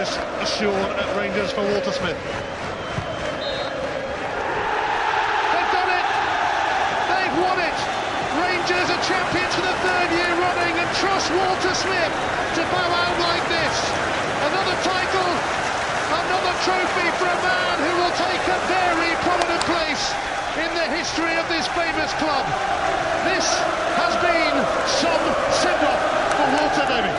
success assured at Rangers for Walter Smith. They've done it! They've won it! Rangers are champions for the third year running, and trust Walter Smith to bow out like this. Another title, another trophy for a man who will take a very prominent place in the history of this famous club. This has been some send-off for Walter, David.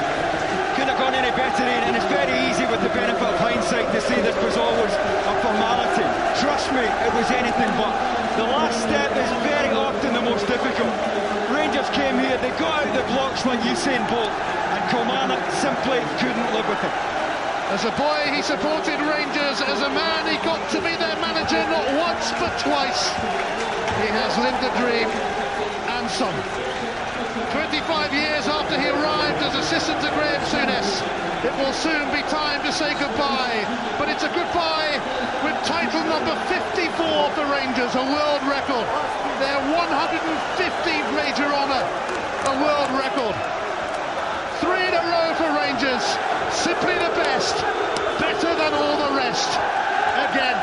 Couldn't have gone any better, Ian, and it's very easy with the benefit of hindsight to say this was always a formality. Trust me, it was anything but. The last step is very often the most difficult. Rangers came here, they got out the blocks like Usain Bolt, and Kilmarnock simply couldn't live with it. As a boy, he supported Rangers. As a man, he got to be their manager not once but twice. He has lived a dream and some. 25 years after he arrived as assistant to Graham Souness, it will soon be time to say goodbye. But it's a goodbye with title number 54 for Rangers, a world record. Their 150th major honour, a world record. 3 in a row for Rangers, simply the best, better than all the rest, again.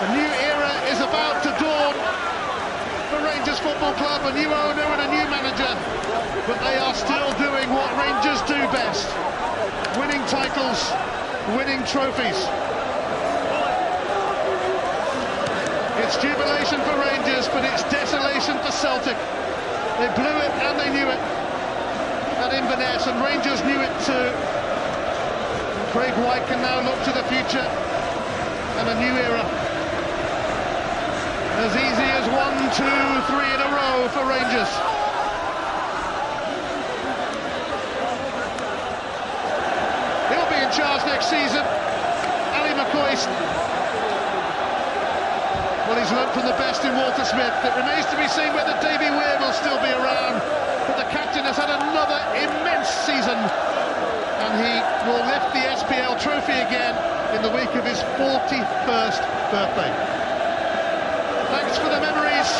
A new era is about to dawn for Rangers Football Club, a new owner and a new manager, but they are still doing what Rangers do best, winning titles, winning trophies. It's jubilation for Rangers, but it's desolation for Celtic. They blew it and they knew it at Inverness, and Rangers knew it too. Craig White can now look to the future and a new era. As easy as 1, 2, 3 in a row for Rangers. He'll be in charge next season. Ali McCoist. Well, he's learnt from the best in Walter Smith. It remains to be seen whether Davy Weir will still be around. But the captain has had another immense season, and he will lift the SPL trophy again in the week of his 41st birthday. Thanks for the memories,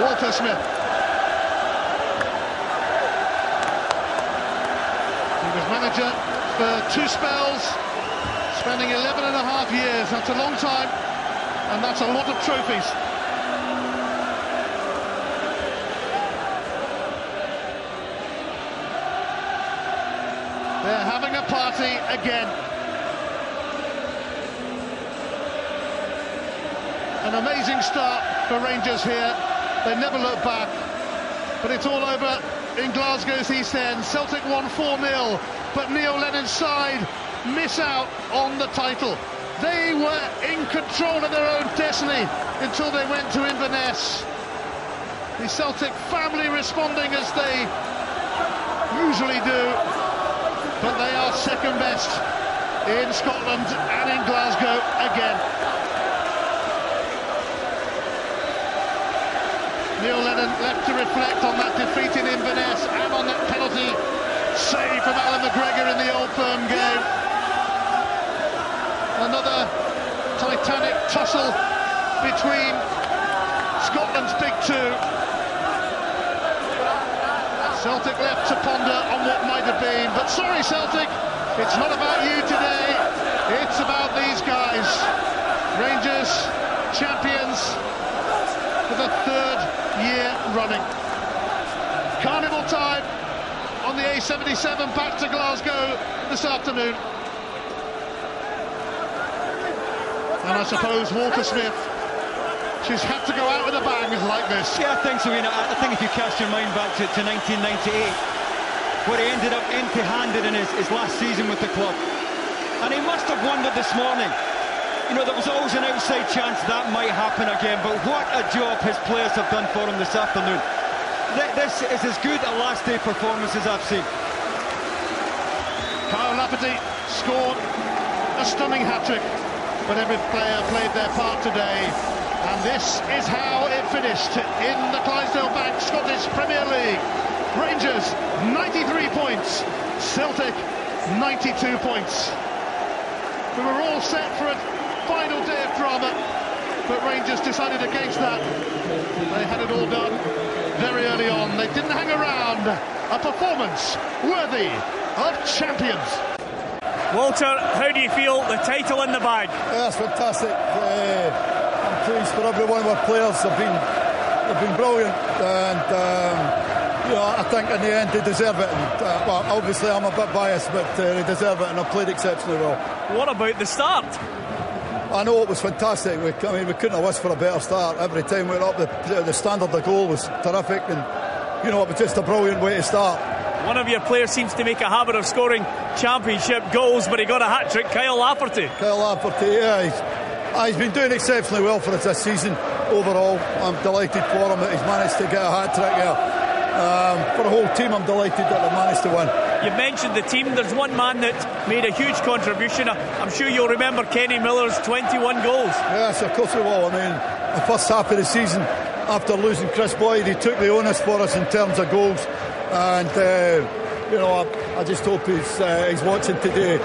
Walter Smith. He was manager for 2 spells, spending 11.5 years. That's a long time. And that's a lot of trophies. They're having a party again. An amazing start for Rangers here. They never look back. But it's all over in Glasgow's East End. Celtic won 4-0, but Neil Lennon's side miss out on the title. They were in control of their own destiny until they went to Inverness. The Celtic family responding as they usually do, but they are second best in Scotland and in Glasgow again. Neil Lennon left to reflect on that defeat in Inverness and on that penalty save from Alan McGregor in the Old Firm game. Another titanic tussle between Scotland's big two. Celtic left to ponder on what might have been, but sorry Celtic, it's not about you today, it's about these guys. Rangers, champions for the 3rd year running. Carnival time on the A77 back to Glasgow this afternoon. And I suppose Walter Smith, she's had to go out with a bang like this. Yeah, I think so. I think if you cast your mind back to 1998, where he ended up empty-handed in his last season with the club. And he must have wondered this morning, you know, there was always an outside chance that might happen again, but what a job his players have done for him this afternoon. This is as good a last day performance as I've seen. Kyle Lafferty scored a stunning hat-trick. But every player played their part today, and this is how it finished in the Clydesdale Bank Scottish Premier League. Rangers 93 points, Celtic 92 points. We were all set for a final day of drama, but Rangers decided against that. They had it all done very early on. They didn't hang around. A performance worthy of champions. Walter, how do you feel? The title in the bag? Yeah, it's fantastic. I'm pleased for every one of our players. They've been brilliant, and I think in the end they deserve it. And, well, obviously I'm a bit biased, but they deserve it, and I've played exceptionally well. What about the start? I know it was fantastic. We couldn't have wished for a better start. Every time we went up, the standard of goal was terrific, and it was just a brilliant way to start. One of your players seems to make a habit of scoring championship goals, but he got a hat-trick, Kyle Lafferty. He's been doing exceptionally well for us this season overall. I'm delighted for him that he's managed to get a hat-trick here. For the whole team, I'm delighted that they managed to win. You mentioned the team. There's one man that made a huge contribution. I'm sure you'll remember Kenny Miller's 21 goals. Yes, of course we will. The first half of the season, after losing Chris Boyd, he took the onus for us in terms of goals. And I just hope he's watching today.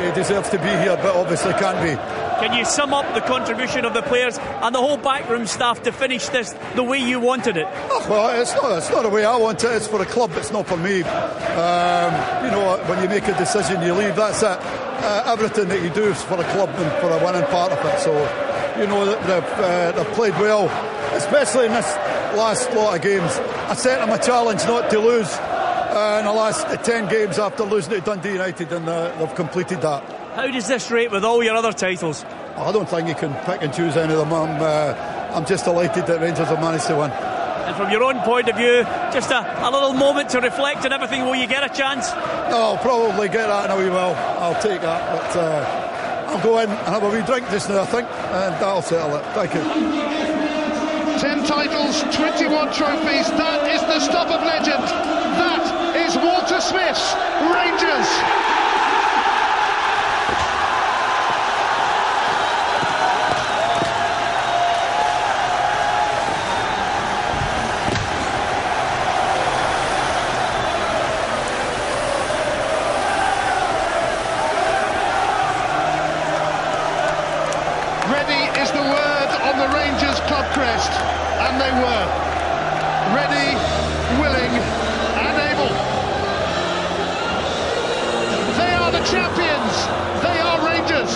He deserves to be here, but obviously can't be. Can you sum up the contribution of the players and the whole backroom staff to finish this the way you wanted it? Well, it's not the way I want it. It's for the club. It's not for me. When you make a decision, you leave. That's it. Everything that you do is for the club and for the winning part of it. So, they've played well, especially in this last lot of games. I set them a challenge not to lose in the last 10 games after losing to Dundee United, and they've completed that. How does this rate with all your other titles? I don't think you can pick and choose any of them. I'm just delighted that Rangers have managed to win. And from your own point of view, just a little moment to reflect on everything. Will you get a chance? No, I'll probably get that in a wee while. I'll take that, but I'll go in and have a wee drink just now, I think, and that'll settle it. Thank you. 10 titles, 21 trophies. That is the stuff of legend. That is Walter Smith's Rangers. Ready is the word on the Rangers club crest, and they were ready, willing and able. They are the champions, they are Rangers.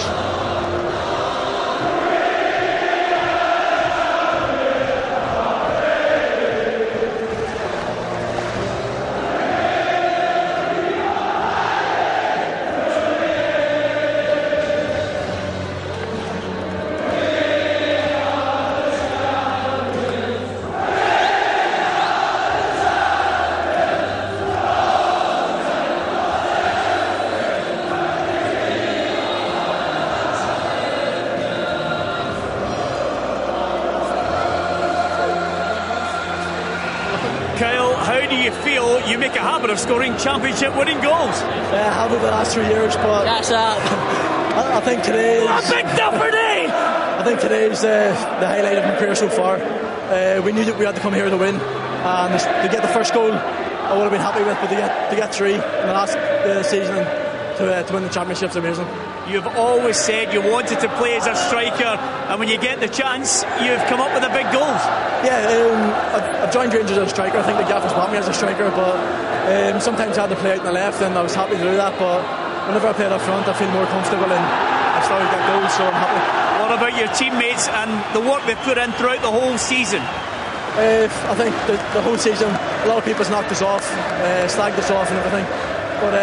Kyle, how do you feel you make a habit of scoring championship winning goals? I haven't the last 3 years, but that's I think today is a big day. I think today is the highlight of my career so far. We knew that we had to come here to win, and to get the first goal I would have been happy with, but to get 3 in the last season and to win the championship's amazing. You've always said you wanted to play as a striker, and when you get the chance, you've come up with the big goals. Yeah, I've joined Rangers as a striker. I think the gaffers brought me as a striker, but sometimes I had to play out on the left, and I was happy to do that. But whenever I played up front, I feel more comfortable, and I started to get goals, so I'm happy. What about your teammates and the work they've put in throughout the whole season? I think the whole season, a lot of people's knocked us off, slagged us off and everything. But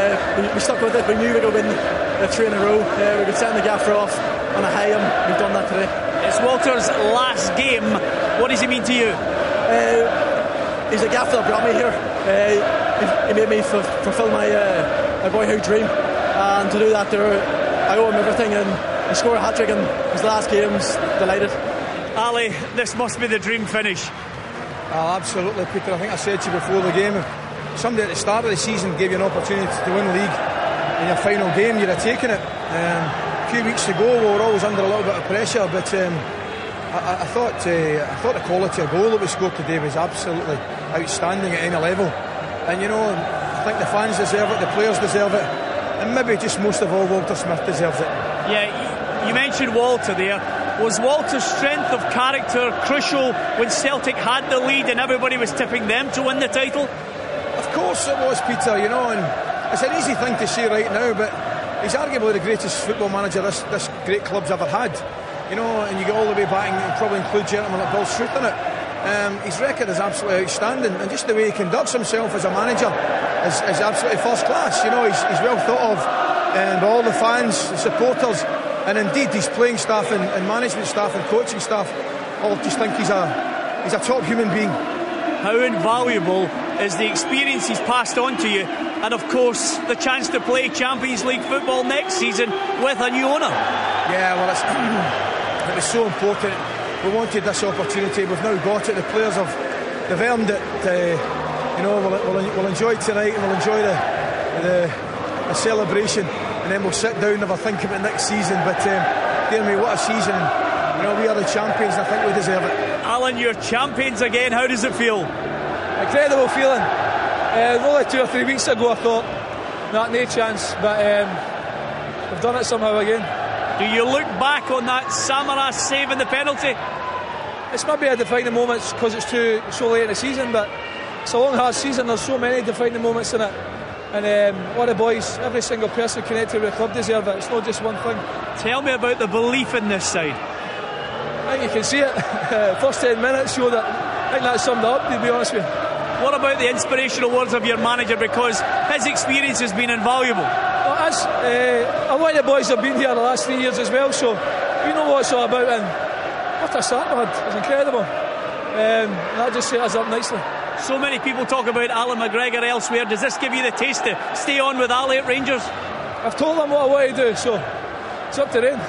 we stuck with it. We knew we could win 3 in a row. We could send the gaffer off on a high, and we've done that today. It's Walter's last game. What does he mean to you? He's the gaffer that brought me here. He made me fulfil my boyhood dream, and to do that, I owe him everything. And to score a hat-trick in his last game's delighted. Ali, this must be the dream finish. Absolutely, Peter. I think I said to you before the game, if somebody at the start of the season gave you an opportunity to win league in your final game, you'd have taken it. A few weeks ago we were always under a little bit of pressure, but I thought the quality of goal that we scored today was absolutely outstanding at any level. And I think the fans deserve it, the players deserve it, and maybe just most of all Walter Smith deserves it. Yeah, you mentioned Walter there. Was Walter's strength of character crucial when Celtic had the lead and everybody was tipping them to win the title? Of course it was, Peter, and it's an easy thing to say right now, but he's arguably the greatest football manager this great club's ever had. You know, and you go all the way back and probably include gentlemen like Bill Struth in it. His record is absolutely outstanding, and just the way he conducts himself as a manager is absolutely first class. You know, he's well thought of by all the fans, the supporters, and indeed his playing staff and management staff and coaching staff all just think he's a top human being. How invaluable is the experience he's passed on to you, and of course the chance to play Champions League football next season with a new owner? Yeah, well, it was so important. We wanted this opportunity. We've now got it. The players they've earned it. You know, we'll enjoy tonight, and we'll enjoy the celebration, and then we'll sit down and have a think about next season. But dear me, what a season! You know, we are the champions, and I think we deserve it. Alan, you're champions again. How does it feel? Incredible feeling. Only 2 or 3 weeks ago I thought, not no chance, but we've done it somehow again. Do you look back on that Samaras saving the penalty? It's maybe a defining moment because it's so late in the season, but it's a long, hard season. There's so many defining moments in it, and all the boys, every single person connected with the club deserve it. It's not just one thing. Tell me about the belief in this side. I think you can see it. First 10 minutes show that. I think that summed it up, to be honest with you. What about the inspirational words of your manager, because his experience has been invaluable? Well, a lot of the boys have been here the last 3 years as well, so we know what it's all about, and what a start we had. It was incredible. That just set us up nicely. So many people talk about Alan McGregor elsewhere. Does this give you the taste to stay on with Ali at Rangers? I've told them what I want to do, so it's up to them.